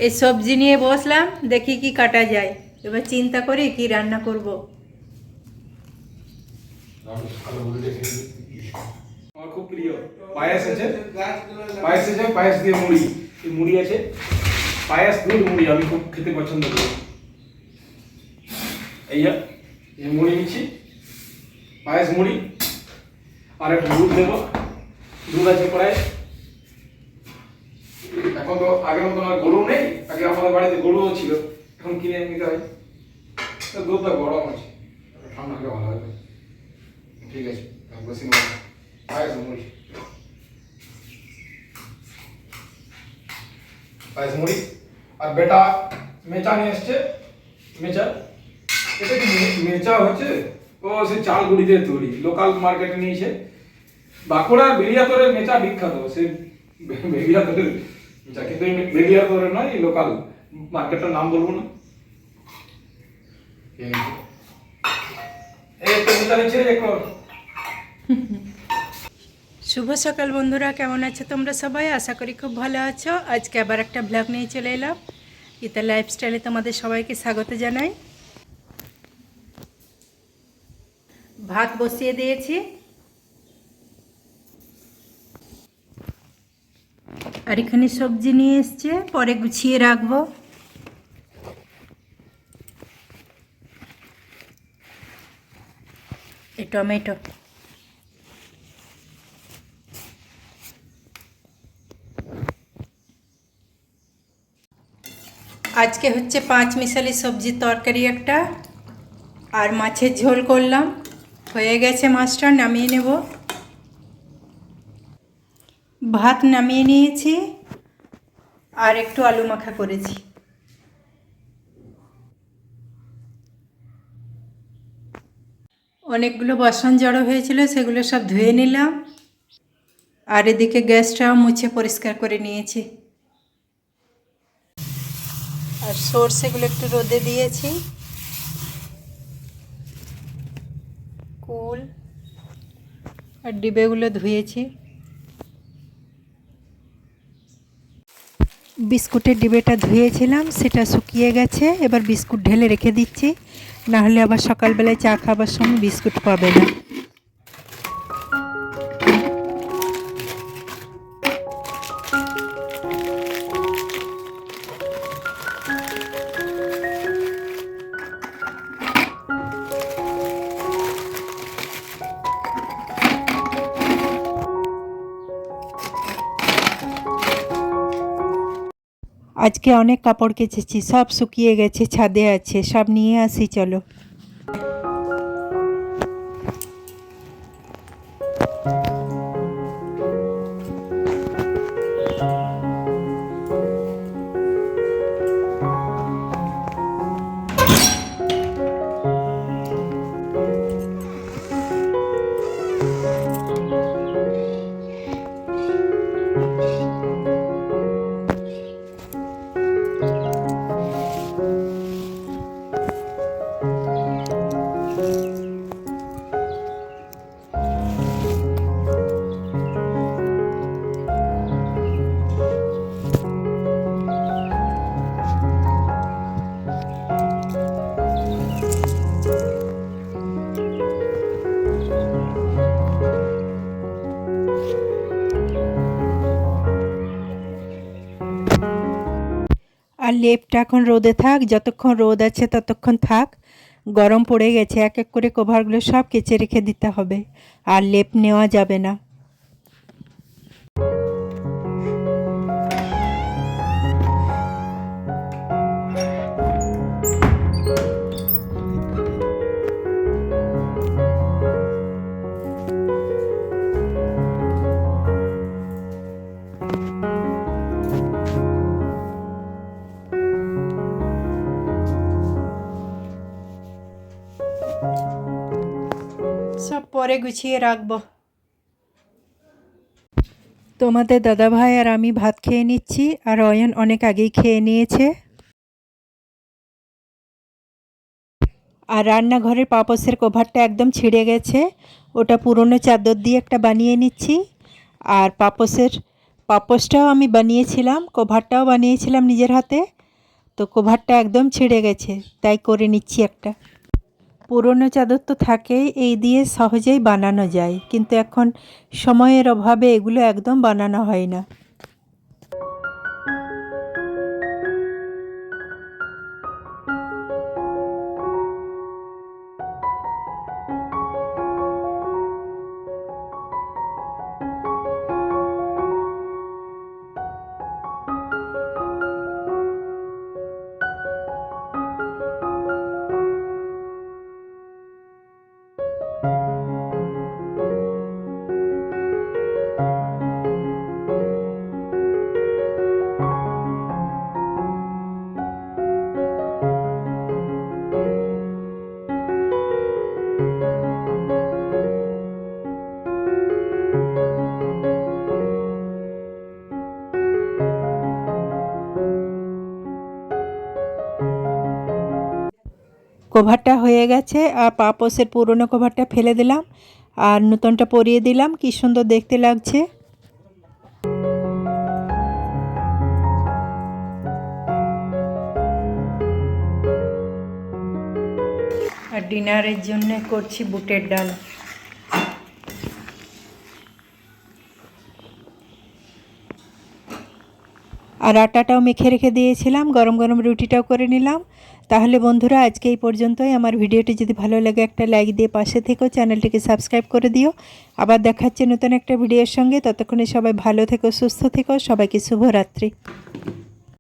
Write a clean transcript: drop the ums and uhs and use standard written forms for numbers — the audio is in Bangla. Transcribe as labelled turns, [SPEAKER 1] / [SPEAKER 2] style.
[SPEAKER 1] এই সবজি নিয়ে বসলাম, দেখি কি কাটা যায়। এবার চিন্তা করি কি রান্না করব।
[SPEAKER 2] আমার খুব প্রিয় পায়েস আছে, পায়েস দিয়ে মুড়ি, এই মুড়ি আছে, পায়েস দুধ মুড়ি আমি খুব খেতে পছন্দ করি। এই মুড়ি নিচ্ছি, পায়েস মুড়ি, আর একটু দুধ দেবো, দুধ আছে প্রায়। এখন তো আগের মতন আর গরু নেই, আগে আমাদের বাড়িতে গরুও ছিল, এখন কিনে নিতে হয়। দুধটা গরম আছে, ঠান্ডা হলে ভালো হবে। ঠিক আছে, বসি পায়েস মুড়ি, পায়েস মুড়ি। আর বেটা মেচা নিয়ে এসছে, মেচা, এটা কি মেচা হচ্ছে? ও সে চাল গুঁড়ি দিয়ে তৈরি, লোকাল মার্কেটে নিয়েছে। বাঁকুড়ার বেরিয়াতরের মেচা বিখ্যাত, সে বেরিয়াতরের মেচা, কিন্তু বেরিয়াতরের নয়, লোকাল মার্কেটের নাম বলবো না।
[SPEAKER 1] শুভ সকাল বন্ধুরা, কেমন আছো তোমরা সবাই? আশা করি খুব ভালো আছো। আজকে আবার একটা ব্লগ নিয়ে চলে এলাম। ইতা লাইফস্টাইলে তোমাদের সবাইকে স্বাগত জানাই। ভাত বসিয়ে দিয়েছি, আর এখানে সবজি নিয়ে এসছে, পরে গুছিয়ে রাখবো। এই টমেটো, আজকে হচ্ছে 5 মিশালি সবজির তরকারি একটা, আর মাছের ঝোল করলাম। হয়ে গেছে, মাছটা নামিয়ে নেব। ভাত নামিয়ে নিয়েছি, আর একটু আলু মাখা করেছি। অনেকগুলো বাসন জড়ো হয়েছিল, সেগুলো সব ধুয়ে নিলাম। আর এদিকে গ্যাসটাও মুছে পরিষ্কার করে নিয়েছি। আর সর্ষেগুলো একটু রোদে দিয়েছি। কুল আর ডিবেগুলো ধুয়েছি। বিস্কুটের ডিবেটা ধুয়েছিলাম, সেটা শুকিয়ে গেছে। এবার বিস্কুট ঢেলে রেখে দিচ্ছি, না হলে আবার সকালবেলায় চা খাবার সময় বিস্কুট পাবে না। আজকে অনেক কাপড় কেচেছি, সব শুকিয়ে গেছে, ছাদে আছে, সব নিয়ে আসি চলো। আর লেপটা এখন রোদে থাক, যতক্ষণ রোদ আছে ততক্ষণ থাক। গরম পড়ে গেছে, এক এক করে কভারগুলো সব কেচে রেখে দিতে হবে, আর লেপ নেওয়া যাবে না। সব পরে গুছিয়ে রাখবো। তোমাদের দাদাভাই আর আমি ভাত খেয়ে নিচ্ছি, আর অয়ন অনেক আগেই খেয়ে নিয়েছে। আর রান্নাঘরের পাপোসের কভারটা একদম ছিঁড়ে গেছে, ওটা পুরনো চাদর দিয়ে একটা বানিয়ে নিচ্ছি। আর পাপোসের পাপোশটাও আমি বানিয়েছিলাম, কভারটাও বানিয়েছিলাম নিজের হাতে। তো কভারটা একদম ছিঁড়ে গেছে, তাই করে নিচ্ছি একটা। পুরনো চাদর তো থাকেই, এই দিয়ে সহজেই বানানো যায়, কিন্তু এখন সময়ের অভাবে এগুলো একদম বানানো হয় না। কভারটা হয়ে গেছে, আর পাপোশের পুরনো কভারটা ফেলে দিলাম আর নতুনটা পরিয়ে দিলাম। কি সুন্দর দেখতে লাগছে। আর ডিনারের জন্য করছি বুটের ডাল। আর আটাটাও মেখে রেখে দিয়েছিলাম, গরম গরম রুটিটাও করে নিলাম। তাহলে বন্ধুরা আজকে এই পর্যন্তই। আমার ভিডিওটি যদি ভালো লাগে একটা লাইক দিয়ে পাশে থেকো, চ্যানেলটিকে সাবস্ক্রাইব করে দিও। আবার দেখাচ্ছে নতুন একটা ভিডিওর সঙ্গে। ততক্ষণে সবাই ভালো থেকো, সুস্থ থেকো। সবাইকে শুভরাত্রি।